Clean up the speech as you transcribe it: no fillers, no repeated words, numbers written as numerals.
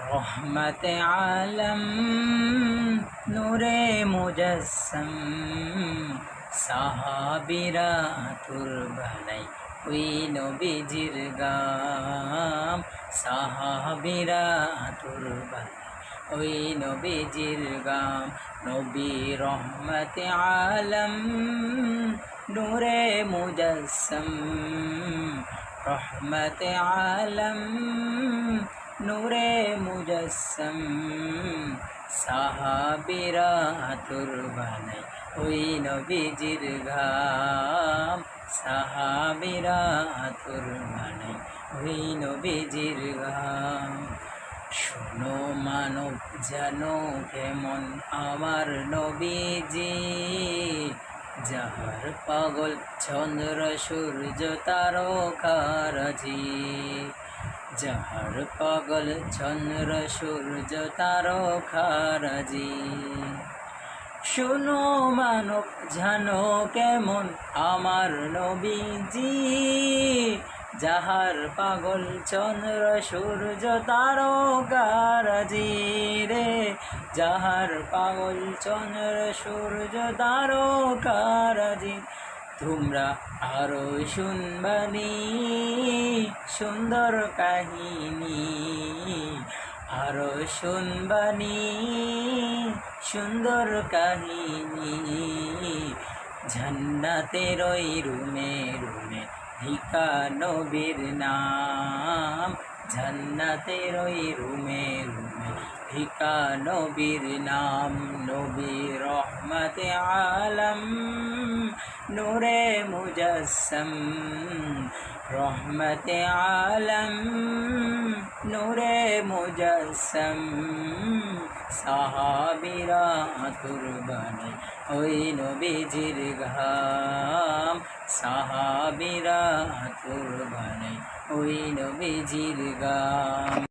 রহমতে আলম নূরে মুজাসসাম সাহাবীরা আতুর বানাই ওই নবীজির গাম সাহাবীরা আতুর বানাই ওই নবীজির গাম নবী রহমতে আলম নূরে মুজাসসাম রহমতে আলম নূরে মুজাসসাম সাহাবীরা আতুর বানাই ওই নবীজির গাম সাহাবীরা আতুর বানাই ওই নবীজির গাম শোনো মানব জানো কেমন আমার নবীজি যাহার পাগল চন্দ্র সূর্য তারকারাজি যাহার পাগল চন্দ্র সূর্য তারকারাজি শুনো মানব জানো কেমন আমার নবীজি যাহার পাগল চন্দ্র সূর্য তারকারাজি রে যাহার পাগল চন্দ্র সূর্য তারকারাজি তোমরা আরো শুনবানি সুন্দর কাহিনী আরো শুনবানি সুন্দর কাহিনী জান্নাতের ওই রুমে রুমে ভিকা নবীর নাম জান্নাতের ওই রুমে রুমে ভিকা নবীর নাম নবী রহমতে আলম নূরে মুজাসসাম রহমতে আলম নূরে মুজাসসাম সাহাবীরা আতুর বানাই ওই নবীজির গাম সাহাবীরা আতুর বানাই ওই নবীজির গাম।